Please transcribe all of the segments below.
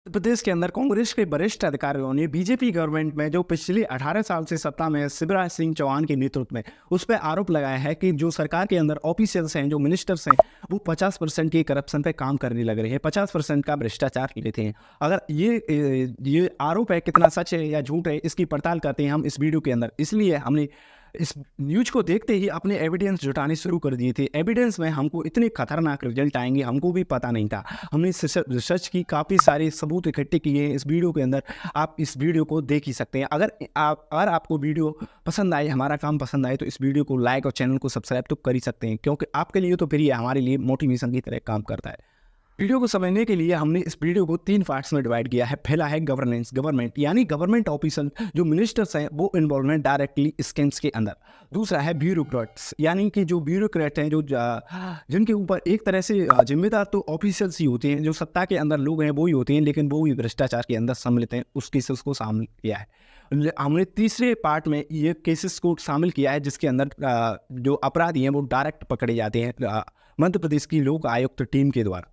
प्रदेश के अंदर कांग्रेस के वरिष्ठ अधिकारियों ने बीजेपी गवर्नमेंट में जो पिछले 18 साल से सत्ता में है, शिवराज सिंह चौहान के नेतृत्व में, उस पर आरोप लगाया है कि जो सरकार के अंदर ऑफिशियल्स हैं, जो मिनिस्टर्स हैं, वो 50% की करप्शन पे काम करने लग रहे हैं, 50% का भ्रष्टाचार लेते हैं। अगर ये आरोप है, कितना सच है या झूठ है, इसकी पड़ताल करते हैं हम इस वीडियो के अंदर। इसलिए हमने इस न्यूज को देखते ही अपने एविडेंस जुटाने शुरू कर दिए थे। एविडेंस में हमको इतने खतरनाक रिजल्ट आएंगे, हमको भी पता नहीं था। हमने रिसर्च की, काफ़ी सारे सबूत इकट्ठे किए हैं इस वीडियो के अंदर। आप इस वीडियो को देख ही सकते हैं। अगर आपको वीडियो पसंद आए, हमारा काम पसंद आए, तो इस वीडियो को लाइक और चैनल को सब्सक्राइब तो कर ही सकते हैं, क्योंकि आपके लिए तो फिर ये हमारे लिए मोटिवेशन की तरह काम करता है। वीडियो को समझने के लिए हमने इस वीडियो को 3 पार्ट्स में डिवाइड किया है। पहला है गवर्नेंस, गवर्नमेंट यानी गवर्नमेंट ऑफिसर जो मिनिस्टर्स हैं वो इन्वॉल्वमेंट डायरेक्टली स्कैम्स के अंदर। दूसरा है ब्यूरोक्रेट्स, यानी कि जो ब्यूरोक्रेट हैं, जो जिनके ऊपर एक तरह से जिम्मेदार तो ऑफिशियल्स ही होते हैं, जो सत्ता के अंदर लोग हैं वो ही होते हैं, लेकिन वो ही भ्रष्टाचार के अंदर सम्मिलित हैं। उस केसेस को शामिल किया है। हमने तीसरे पार्ट में ये केसेस को शामिल किया है जिसके अंदर जो अपराधी हैं वो डायरेक्ट पकड़े जाते हैं मध्य प्रदेश की लोक आयुक्त टीम के द्वारा।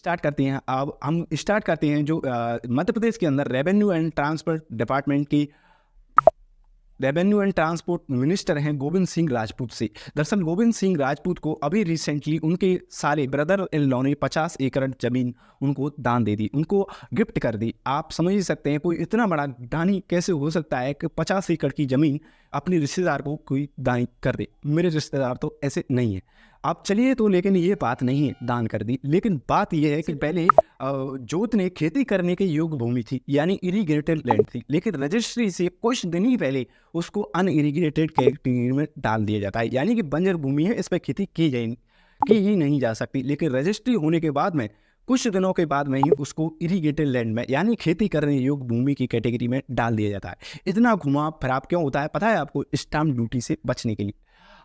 स्टार्ट करते हैं। अब हम स्टार्ट करते हैं जो मध्य प्रदेश के अंदर रेवेन्यू एंड ट्रांसपोर्ट डिपार्टमेंट की रेवेन्यू एंड ट्रांसपोर्ट मिनिस्टर हैं गोविंद सिंह राजपूत से। दरअसल गोविंद सिंह राजपूत को अभी रिसेंटली उनके साले ब्रदर इन लॉ ने 50 एकड़ जमीन उनको दान दे दी, उनको गिफ्ट कर दी। आप समझ ही सकते हैं कोई इतना बड़ा दानी कैसे हो सकता है कि 50 एकड़ की जमीन अपने रिश्तेदार को कोई दान कर दे। मेरे रिश्तेदार तो ऐसे नहीं है। आप चलिए, तो लेकिन ये बात नहीं है दान कर दी, लेकिन बात यह है कि पहले जोत ने खेती करने के योग्य भूमि थी, यानी इरीगेटेड लैंड थी, लेकिन रजिस्ट्री से कुछ दिन ही पहले उसको अनइरीगेटेड कैटेगरी में डाल दिया जाता है, यानी कि बंजर भूमि है, इस पर खेती की ही नहीं जा सकती। लेकिन रजिस्ट्री होने के बाद में कुछ दिनों के बाद में ही उसको इरीगेटेड लैंड में, यानी खेती करने योग्य भूमि की कैटेगरी में डाल दिया जाता है। इतना घुमा फिराव क्यों होता है पता है आपको? स्टाम्प ड्यूटी से बचने के लिए।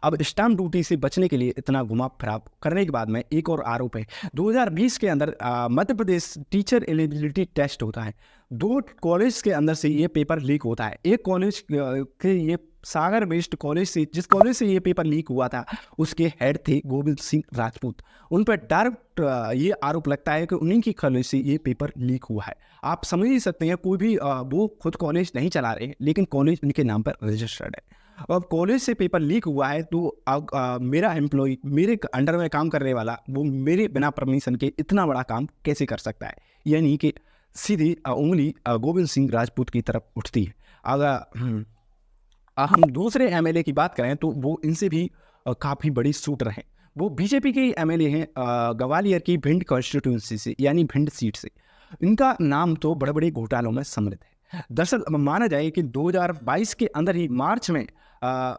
अब स्टाम्प ड्यूटी से बचने के लिए इतना घुमा फिराव करने के बाद में एक और आरोप है। 2020 के अंदर Madhya Pradesh teacher eligibility test होता है। 2 कॉलेज के अंदर से ये पेपर लीक होता है। एक कॉलेज के ये सागर बेस्ड कॉलेज से, जिस कॉलेज से ये पेपर लीक हुआ था, उसके हेड थे गोविंद सिंह राजपूत। उन पर डायरेक्ट ये आरोप लगता है कि उन्हीं की कॉलेज से ये पेपर लीक हुआ है। आप समझ ही सकते हैं, कोई भी वो खुद कॉलेज नहीं चला रहे, लेकिन कॉलेज उनके नाम पर रजिस्टर्ड है। अब कॉलेज से पेपर लीक हुआ है तो मेरा एम्प्लॉय, मेरे अंडर में काम करने वाला, वो मेरे बिना परमिशन के इतना बड़ा काम कैसे कर सकता है? यानी कि सीधी उंगली गोविंद सिंह राजपूत की तरफ उठती है। अगर हम दूसरे एमएलए की बात करें तो वो इनसे भी काफ़ी बड़ी शूटर हैं। वो बीजेपी के एमएलए हैं ग्वालियर की भिंड कॉन्स्टिट्यूंसी से, यानी भिंड सीट से। इनका नाम तो बड़े बड़े घोटालों में सम्मिलित है। दरअसल माना जाए कि 2022 के अंदर ही मार्च में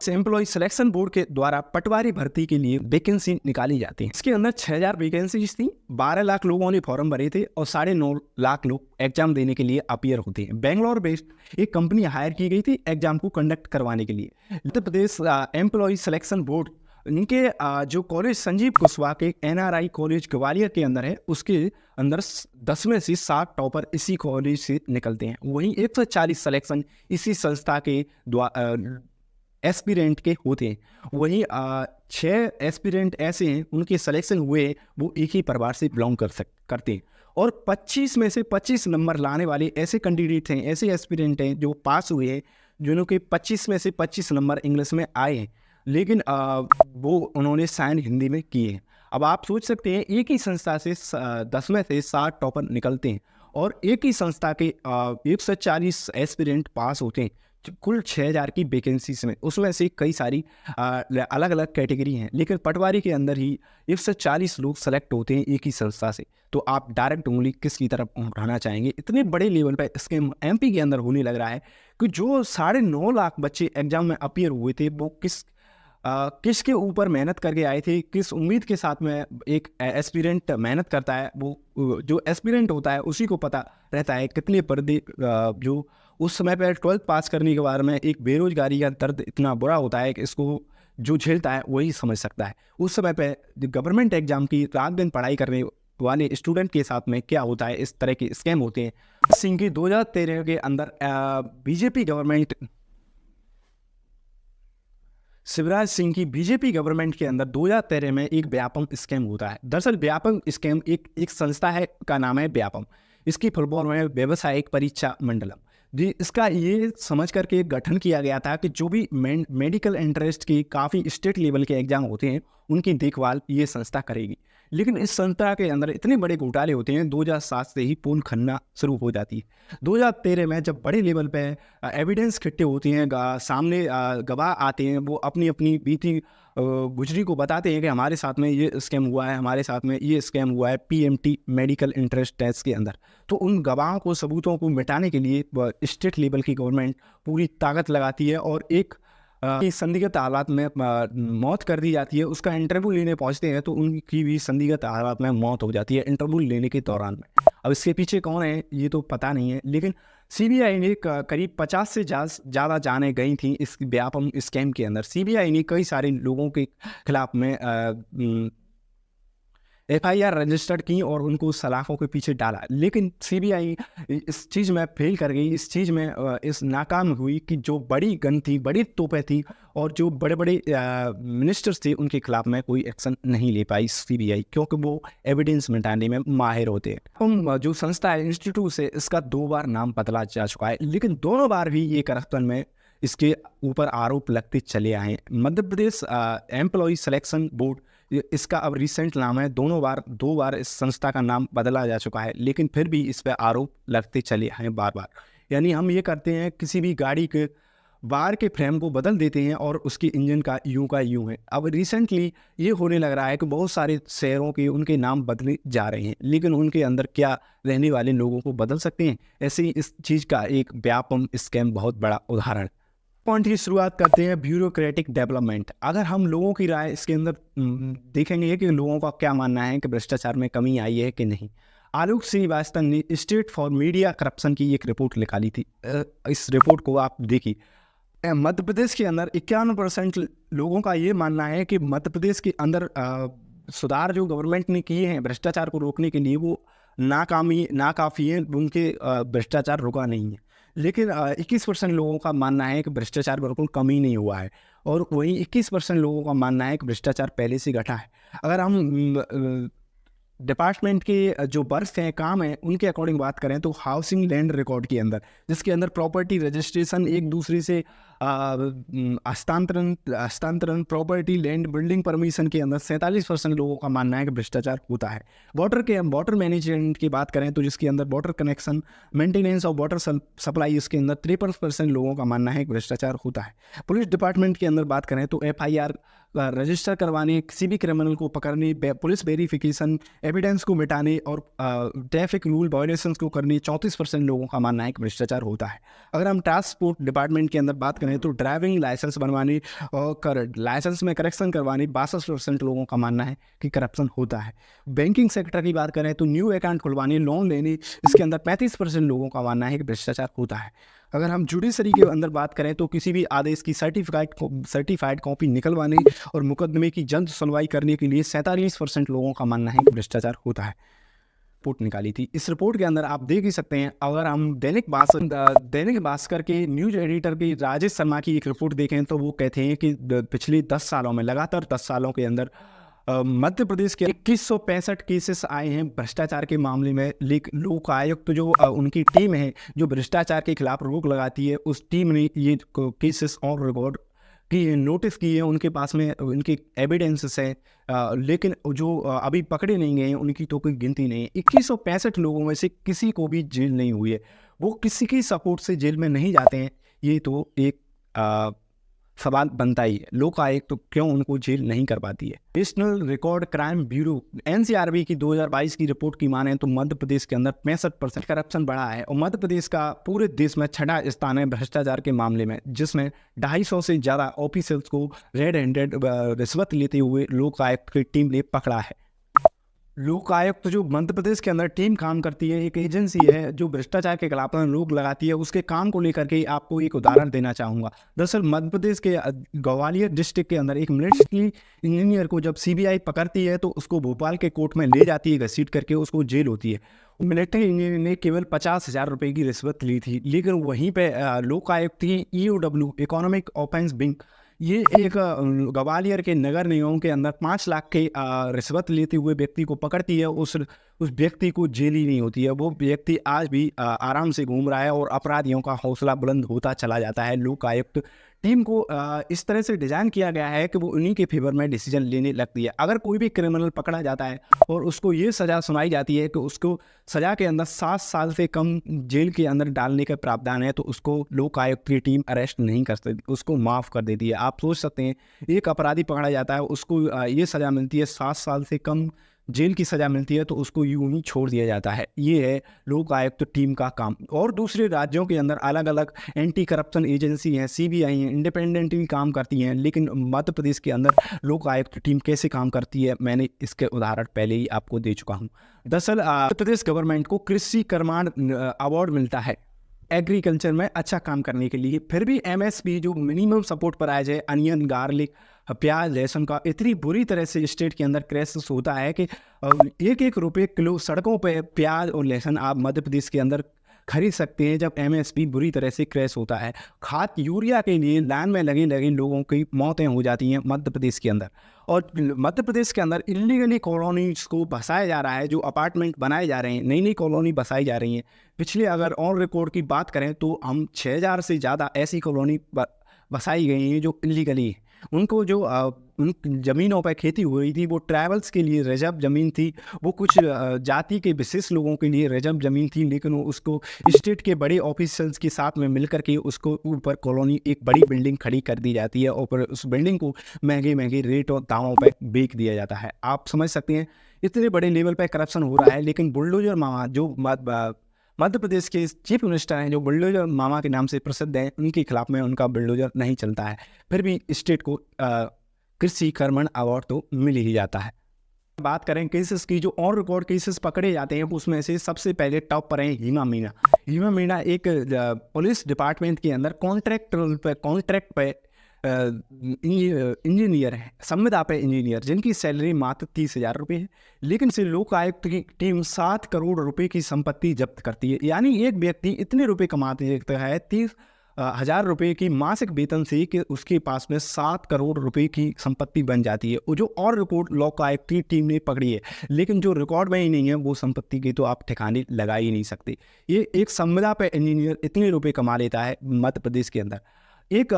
एम्प्लॉय सिलेक्शन बोर्ड के द्वारा पटवारी भर्ती के लिए वैकेंसी निकाली जाती है। इसके अंदर 6000 वैकेंसीज थी, 12 लाख लोगों ने फॉर्म भरे थे और 9.5 लाख लोग एग्जाम देने के लिए अपीयर होते हैं। बेंगलोर बेस्ड एक कंपनी हायर की गई थी एग्जाम को कंडक्ट करवाने के लिए। Madhya Pradesh employ selection board, इनके जो कॉलेज संजीव कुशवाहा के NRI कॉलेज ग्वालियर के अंदर है, उसके अंदर 10 में से 7 टॉपर इसी कॉलेज से निकलते हैं। वहीं 140 सिलेक्शन इसी संस्था के एस्पिरेंट के होते हैं। वहीं 6 एस्पिरेंट ऐसे हैं उनके सिलेक्शन हुए, वो एक ही परिवार से बिलोंग करते हैं। और 25 में से 25 नंबर लाने वाले ऐसे कैंडिडेट हैं, ऐसे एस्पिरेंट हैं जो पास हुए हैं, जिन्होंने 25 में से 25 नंबर इंग्लिश में आए हैं, लेकिन वो उन्होंने साइन हिंदी में किए हैं। अब आप सोच सकते हैं, एक ही संस्था से 10 में से 7 टॉपर निकलते हैं और एक ही संस्था के 140 एस्पिरेंट पास होते हैं कुल 6000 की वैकेंसीज में। उसमें से कई सारी अलग अलग कैटेगरी हैं, लेकिन पटवारी के अंदर ही 140 लोग सेलेक्ट होते हैं एक ही संस्था से। तो आप डायरेक्ट उंगली किसकी तरफ उठाना चाहेंगे? इतने बड़े लेवल पर स्कैम MP के अंदर होने लग रहा है कि जो 9.5 लाख बच्चे एग्जाम में अपीयर हुए थे, वो किसके ऊपर मेहनत करके आए थे, किस उम्मीद के साथ में एक एस्पिरेंट मेहनत करता है। वो जो एस्पिरेंट होता है उसी को पता रहता है कितने पर्दे जो उस समय पर 12th पास करने के बाद में एक बेरोजगारी का दर्द इतना बुरा होता है कि इसको जो झेलता है वही समझ सकता है। उस समय पे गवर्नमेंट एग्जाम की रात दिन पढ़ाई करने वाले स्टूडेंट के साथ में क्या होता है, इस तरह के स्कैम होते हैं। सिंह की 2013 के अंदर बीजेपी गवर्नमेंट शिवराज सिंह की बीजेपी गवर्नमेंट के अंदर 2013 में एक व्यापम स्कैम होता है। दरअसल व्यापम स्कैम एक संस्था है का नाम है व्यापम। इसकी फुल फॉर्म है व्यावसायिक परीक्षा मंडलम। जी, इसका ये समझ करके गठन किया गया था कि जो भी मेडिकल इंटरेस्ट की काफ़ी स्टेट लेवल के एग्जाम होते हैं उनकी देखभाल ये संस्था करेगी। लेकिन इस संस्था के अंदर इतने बड़े घोटाले होते हैं, 2007 से ही पोल खन्ना शुरू हो जाती है। 2013 में जब बड़े लेवल पे एविडेंस इकट्ठे होती हैं, सामने गवाह आते हैं, वो अपनी अपनी बीती गुजरी को बताते हैं कि हमारे साथ में ये स्कैम हुआ है, हमारे साथ में ये स्कैम हुआ है पीएमटी मेडिकल इंटरेस्ट टेस्ट के अंदर। तो उन गवाहों को, सबूतों को मिटाने के लिए स्टेट लेवल की गवर्नमेंट पूरी ताकत लगाती है और एक संदिग्ध हालात में मौत कर दी जाती है। उसका इंटरव्यू लेने पहुंचते हैं तो उनकी भी संदिग्ध हालात में मौत हो जाती है इंटरव्यू लेने के दौरान में। अब इसके पीछे कौन है ये तो पता नहीं है, लेकिन सीबीआई ने करीब 50 से ज़्यादा जानें गई थी इस व्यापम स्कैम के अंदर। सीबीआई ने कई सारे लोगों के खिलाफ में एफआईआर रजिस्टर्ड की और उनको सलाखों के पीछे डाला, लेकिन सीबीआई इस चीज़ में फेल कर गई, इस चीज़ में इस नाकाम हुई कि जो बड़ी गन थी, बड़ी तोपें थी और जो बड़े बड़े मिनिस्टर्स थे उनके खिलाफ में कोई एक्शन नहीं ले पाई सीबीआई, क्योंकि वो एविडेंस मिटाने में माहिर होते हैं। हम जो संस्था है इंस्टीट्यूट से, इसका 2 बार नाम बदला जा चुका है, लेकिन दोनों बार भी ये करप्शन में इसके ऊपर आरोप लगते चले आए हैं। Madhya Pradesh employ selection board इसका अब रिसेंट नाम है। 2 बार इस संस्था का नाम बदला जा चुका है, लेकिन फिर भी इस पर आरोप लगते चले आए बार बार। यानी हम ये करते हैं, किसी भी गाड़ी के बाहर के फ्रेम को बदल देते हैं और उसके इंजन का यूं है। अब रिसेंटली ये होने लग रहा है कि बहुत सारे शहरों के उनके नाम बदले जा रहे हैं, लेकिन उनके अंदर क्या रहने वाले लोगों को बदल सकते हैं? ऐसे ही इस चीज़ का एक व्यापम स्कैम बहुत बड़ा उदाहरण। पॉइंट की शुरुआत करते हैं ब्यूरोक्रेटिक डेवलपमेंट। अगर हम लोगों की राय इसके अंदर देखेंगे कि लोगों का क्या मानना है कि भ्रष्टाचार में कमी आई है कि नहीं। आलोक श्रीवास्तव ने स्टेट फॉर मीडिया करप्शन की एक रिपोर्ट निकाली थी। इस रिपोर्ट को आप देखिए। मध्य प्रदेश के अंदर 51% लोगों का ये मानना है कि मध्य प्रदेश के अंदर सुधार जो गवर्नमेंट ने किए हैं भ्रष्टाचार को रोकने के लिए वो नाकाफ़ी है, उनके भ्रष्टाचार रुका नहीं है। लेकिन 21% लोगों का मानना है कि भ्रष्टाचार बिल्कुल कम ही नहीं हुआ है, और वहीं 21% लोगों का मानना है कि भ्रष्टाचार पहले से घटा है। अगर हम डिपार्टमेंट के जो वर्क हैं, काम हैं, उनके अकॉर्डिंग बात करें तो हाउसिंग लैंड रिकॉर्ड के अंदर, जिसके अंदर प्रॉपर्टी रजिस्ट्रेशन, एक दूसरे से हस्तांतरण, प्रॉपर्टी लैंड बिल्डिंग परमिशन के अंदर 47% लोगों का मानना है कि भ्रष्टाचार होता है। वाटर मैनेजमेंट की बात करें तो जिसके अंदर वाटर कनेक्शन, मेंटेनेंस और वाटर सप्लाई, इसके अंदर 53% लोगों का मानना है कि भ्रष्टाचार होता है। पुलिस डिपार्टमेंट के अंदर बात करें तो एफआईआर रजिस्टर करवाने, किसी भी क्रिमिनल को पकड़ने, पुलिस वेरिफिकेशन, एविडेंस को मिटाने और ट्रैफिक रूल वायलेशंस को करने 34% लोगों का मानना है कि भ्रष्टाचार होता है। अगर हम ट्रांसपोर्ट डिपार्टमेंट के अंदर बात करें तो ड्राइविंग लाइसेंस बनवाने और लाइसेंस में करेक्शन करवाने 62% लोगों का मानना है कि करप्शन होता है। बैंकिंग सेक्टर की बात करें तो न्यू अकाउंट खुलवाने, लोन लेने, इसके अंदर 35% लोगों का मानना है कि भ्रष्टाचार होता है। अगर हम जुडिशरी के अंदर बात करें तो किसी भी आदेश की सर्टिफाइड कॉपी निकलवाने और मुकदमे की जल्द सुनवाई करने के लिए 47% लोगों का मानना है कि भ्रष्टाचार होता है। रिपोर्ट निकाली थी। इस रिपोर्ट के अंदर आप देख ही सकते हैं, अगर हम दैनिक भास्कर के न्यूज एडिटर की राजेश शर्मा की एक रिपोर्ट देखें तो वो कहते हैं कि पिछले 10 सालों में, लगातार 10 सालों के अंदर मध्य प्रदेश के 2165 केसेस आए हैं भ्रष्टाचार के मामले में। लेकिन लोक आयुक्त जो उनकी टीम है जो भ्रष्टाचार के खिलाफ रोक लगाती है, उस टीम ने ये केसेस और रिकॉर्ड की नोटिस किए हैं, उनके पास में उनके एविडेंसेस है, लेकिन जो अभी पकड़े नहीं गए हैं उनकी तो कोई गिनती नहीं है। 2165 लोगों में से किसी को भी जेल नहीं हुई है, वो किसी की सपोर्ट से जेल में नहीं जाते हैं। ये तो एक सवाल बनता ही है, लोक आयोग तो क्यों उनको जेल नहीं कर पाती है। National record crime bureau NCRB की 2022 की रिपोर्ट की माने तो मध्य प्रदेश के अंदर 65% करप्शन बढ़ा है और मध्य प्रदेश का पूरे देश में 6वां स्थान है भ्रष्टाचार के मामले में, जिसमें 250 से ज़्यादा ऑफिसर्स को रेड हैंडेड रिश्वत लेते हुए लोक आयुक्त की टीम ने पकड़ा है। लोक आयुक्त जो मध्य प्रदेश के अंदर टीम काम करती है, एक एजेंसी है जो भ्रष्टाचार के खिलाफ रोक लगाती है, उसके काम को लेकर के आपको एक उदाहरण देना चाहूँगा। दरअसल मध्य प्रदेश के ग्वालियर डिस्ट्रिक्ट के अंदर एक मिलिट्री इंजीनियर को जब सीबीआई पकड़ती है तो उसको भोपाल के कोर्ट में ले जाती है, घसीट करके उसको जेल होती है। मिलिट्री इंजीनियर ने केवल 50,000 रुपये की रिश्वत ली थी, लेकिन वहीं पर लोक आयुक्त की EOW इकोनॉमिक ऑफेंस विंग ये एक ग्वालियर के नगर निगम के अंदर 5 लाख के रिश्वत लेते हुए व्यक्ति को पकड़ती है। उस व्यक्ति को जेल ही नहीं होती है। वो व्यक्ति आज भी आराम से घूम रहा है और अपराधियों का हौसला बुलंद होता चला जाता है। लोक आयुक्त टीम को इस तरह से डिज़ाइन किया गया है कि वो उन्हीं के फेवर में डिसीजन लेने लगती है। अगर कोई भी क्रिमिनल पकड़ा जाता है और उसको ये सज़ा सुनाई जाती है कि उसको सज़ा के अंदर 7 साल से कम जेल के अंदर डालने का प्रावधान है, तो उसको लोक आयुक्त की टीम अरेस्ट नहीं कर सकती, उसको माफ़ कर देती है। आप सोच सकते हैं, एक अपराधी पकड़ा जाता है, उसको ये सज़ा मिलती है, 7 साल से कम जेल की सज़ा मिलती है, तो उसको यूं ही छोड़ दिया जाता है। ये है लोक आयुक्त टीम का काम। और दूसरे राज्यों के अंदर अलग अलग एंटी करप्शन एजेंसी हैं, सीबीआई हैं, इंडिपेंडेंटली काम करती हैं, लेकिन मध्य प्रदेश के अंदर लोक आयुक्त टीम कैसे काम करती है, मैंने इसके उदाहरण पहले ही आपको दे चुका हूँ। दरअसल मध्य प्रदेश गवर्नमेंट को कृषि कर्मण अवार्ड मिलता है एग्रीकल्चर में अच्छा काम करने के लिए। फिर भी एमएसपी जो मिनिमम सपोर्ट प्राइस है, अनियन, गार्लिक, प्याज, लहसुन का इतनी बुरी तरह से स्टेट के अंदर क्राइसिस होता है कि 1-1 रुपये किलो सड़कों पे प्याज और लहसुन आप मध्य प्रदेश के अंदर खरीद सकते हैं जब एमएसपी बुरी तरह से क्रैश होता है। खाद यूरिया के लिए लाइन में लगे लगे लोगों की मौतें हो जाती हैं मध्य प्रदेश के अंदर। और मध्य प्रदेश के अंदर इलीगली कॉलोनीज को बसाया जा रहा है, जो अपार्टमेंट बनाए जा रहे हैं, नई नई कॉलोनी बसाई जा रही हैं। पिछले अगर ऑन रिकॉर्ड की बात करें तो हम 6000 से ज़्यादा ऐसी कॉलोनी बसाई गई हैं जो इलीगली है। उनको जो उन ज़मीनों पर खेती हुई थी वो ट्राइबल्स के लिए रिजर्व ज़मीन थी, वो कुछ जाति के विशेष लोगों के लिए रिजर्व ज़मीन थी, लेकिन वो उसको स्टेट के बड़े ऑफिसर्स के साथ में मिलकर के उसको ऊपर कॉलोनी एक बड़ी बिल्डिंग खड़ी कर दी जाती है और फिर उस बिल्डिंग को महंगे महंगे रेट और दामों पर बेच दिया जाता है। आप समझ सकते हैं इतने बड़े लेवल पर करप्शन हो रहा है, लेकिन बुलडोजर मामा जो मध्य प्रदेश के चीफ मिनिस्टर हैं, जो बुलडोजर मामा के नाम से प्रसिद्ध हैं, उनके खिलाफ में उनका बुलडोजर नहीं चलता है। फिर भी स्टेट को कृषि कर्मण अवार्ड तो मिल ही जाता है। बात करें केसेस की, जो ऑन रिकॉर्ड केसेस पकड़े जाते हैं उसमें से सबसे पहले टॉप पर है हीमा मीणा। हीमा मीणा एक पुलिस डिपार्टमेंट के अंदर कॉन्ट्रैक्ट पे इंजीनियर है, संविदा पे इंजीनियर, जिनकी सैलरी मात्र 30,000 रुपये है, लेकिन से लोक आयुक्त की टीम 7 करोड़ रुपए की संपत्ति जब्त करती है। यानी एक व्यक्ति इतने रुपए कमाते है 30,000 रुपये की मासिक वेतन से कि उसके पास में 7 करोड़ रुपए की संपत्ति बन जाती है। और जो और रिकॉर्ड लोक आयुक्त की टीम ने पकड़ी है, लेकिन जो रिकॉर्ड में ही नहीं है वो संपत्ति की तो आप ठिकाने लगा ही नहीं सकते। ये एक संविदा पे इंजीनियर इतने रुपए कमा लेता है मध्य प्रदेश के अंदर। एक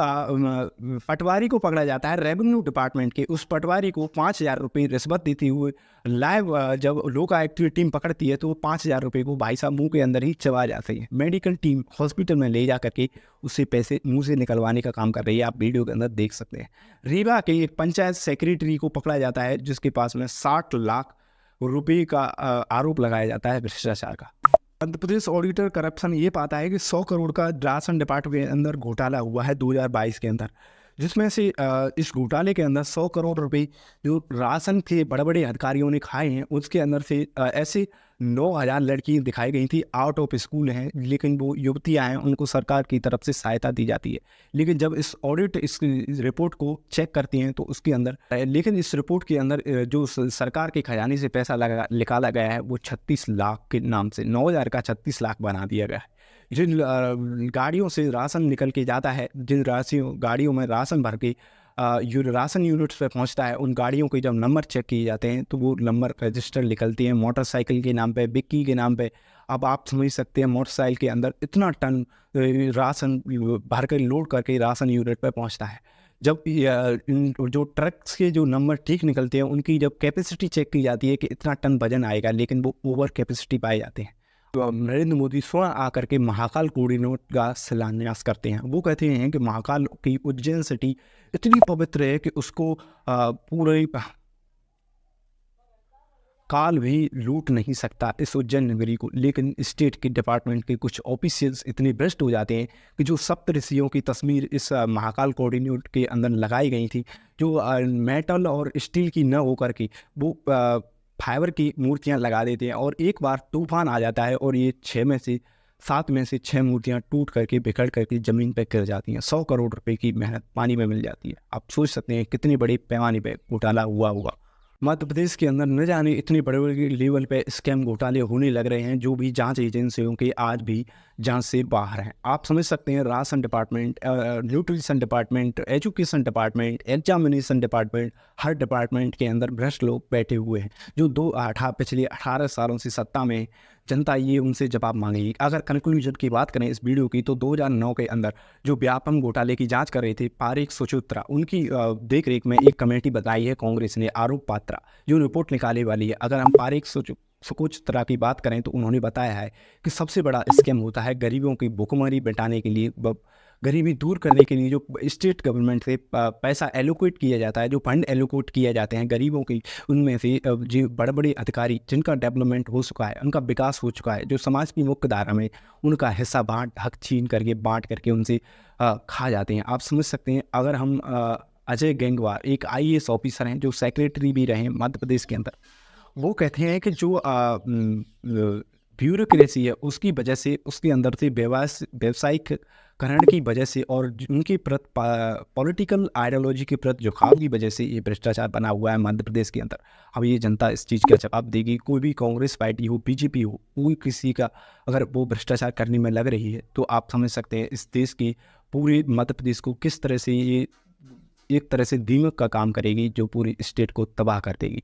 पटवारी को पकड़ा जाता है रेवेन्यू डिपार्टमेंट के, उस पटवारी को 5,000 रुपये रिश्वत देते हुए लाइव जब लोक आयुक्त की टीम पकड़ती है तो वो 5,000 रुपये को भाई साहब मुंह के अंदर ही चबा जाते हैं। मेडिकल टीम हॉस्पिटल में ले जा करके उससे पैसे मुंह से निकलवाने का काम कर रही है, आप वीडियो के अंदर देख सकते हैं। रीवा के एक पंचायत सेक्रेटरी को पकड़ा जाता है जिसके पास में 60 लाख रुपये का आरोप लगाया जाता है भ्रष्टाचार का। मध्य प्रदेश ऑडिटर करप्शन ये पाता है कि 100 करोड़ का राशन डिपार्टमेंट के अंदर घोटाला हुआ है 2022 के अंदर, जिसमें से इस घोटाले के अंदर 100 करोड़ रुपए जो राशन के बड़े बड़े अधिकारियों ने खाए हैं, उसके अंदर से ऐसे 9,000 लड़की दिखाई गई थी आउट ऑफ स्कूल हैं, लेकिन वो युवतियाँ हैं, उनको सरकार की तरफ से सहायता दी जाती है। लेकिन जब इस ऑडिट इस रिपोर्ट को चेक करती हैं तो उसके अंदर लेकिन इस रिपोर्ट के अंदर जो सरकार के खजाने से पैसा निकाला गया है वो 36 लाख के नाम से 9,000 का 36 लाख बना दिया गया है। जिन गाड़ियों से राशन निकल के जाता है, जिन गाड़ियों में राशन भर के राशन यूनिट्स पे पहुंचता है, उन गाड़ियों के जब नंबर चेक किए जाते हैं तो वो नंबर रजिस्टर निकलती हैं मोटरसाइकिल के नाम पे, बिक्की के नाम पे। अब आप समझ सकते हैं मोटरसाइकिल के अंदर इतना टन राशन भर कर लोड करके राशन यूनिट पे पहुंचता है। जब जो ट्रक्स के जो नंबर ठीक निकलते हैं उनकी जब कैपेसिटी चेक की जाती है कि इतना टन वजन आएगा, लेकिन वो ओवर कैपेसिटी पाए जाते हैं। तो नरेंद्र मोदी स्वयं आकर के महाकाल कॉरिडोर का शिलान्यास करते हैं। वो कहते हैं कि महाकाल की उज्जैन सिटी इतनी पवित्र है कि उसको पूरे काल भी लूट नहीं सकता इस उज्जैन नगरी को। लेकिन स्टेट के डिपार्टमेंट के कुछ ऑफिशियल्स इतने भ्रष्ट हो जाते हैं कि जो सप्तऋषियों की तस्वीर इस महाकाल कॉरिडोर के अंदर लगाई गई थी, जो मेटल और स्टील की न होकर के वो फाइबर की मूर्तियां लगा देते हैं, और एक बार तूफान आ जाता है और ये 7 में से 6 मूर्तियां टूट करके बिखर करके ज़मीन पर गिर जाती हैं। 100 करोड़ रुपए की मेहनत पानी में मिल जाती है। आप सोच सकते हैं कितने बड़े पैमाने पे घोटाला हुआ होगा। मध्य प्रदेश के अंदर न जाने इतने बड़े बड़े लेवल पे स्कैम घोटाले होने लग रहे हैं, जो भी जांच एजेंसियों के आज भी जांच से बाहर हैं। आप समझ सकते हैं ration department, nutrition department, education department, examination department, हर डिपार्टमेंट के अंदर भ्रष्ट लोग बैठे हुए हैं जो पिछले 18 सालों से सत्ता में। जनता ये उनसे जवाब मांगेगी। अगर कंक्लूजन की बात करें इस वीडियो की, तो 2009 के अंदर जो व्यापम घोटाले की जांच कर रहे थे पारेख सुचोत्रा, उनकी देख रेख में एक कमेटी बताई है कांग्रेस ने, आरोप पात्रा, जो रिपोर्ट निकालने वाली है। अगर हम पारेख सुचोत्रा की बात करें तो उन्होंने बताया है कि सबसे बड़ा स्कैम होता है गरीबों की भुखमरी मिटाने के लिए, गरीबी दूर करने के लिए जो स्टेट गवर्नमेंट से पैसा एलोकेट किया जाता है, जो फंड एलोकेट किए जाते हैं गरीबों की, उनमें से जो बड़े बड़े अधिकारी जिनका डेवलपमेंट हो चुका है, उनका विकास हो चुका है, जो समाज की मुख्य धारा में उनका हिस्सा हक छीन करके बांट करके उनसे खा जाते हैं। आप समझ सकते हैं। अगर हम अजय गंगवार एक IAS ऑफिसर हैं जो सेक्रेटरी भी रहे मध्य प्रदेश के अंदर, वो कहते हैं कि जो ब्यूरोक्रेसी है उसकी वजह से, उसके अंदर से व्यावसायिक करण की वजह से और उनकी पॉलिटिकल आइडियोलॉजी के प्रति झुकाव की वजह से ये भ्रष्टाचार बना हुआ है मध्य प्रदेश के अंदर। अब ये जनता इस चीज़ का जवाब देगी। कोई भी कांग्रेस पार्टी हो, बीजेपी हो, कोई किसी का अगर वो भ्रष्टाचार करने में लग रही है तो आप समझ सकते हैं इस देश की पूरे मध्य प्रदेश को किस तरह से ये एक तरह से दीमक का काम करेगी जो पूरी स्टेट को तबाह कर देगी।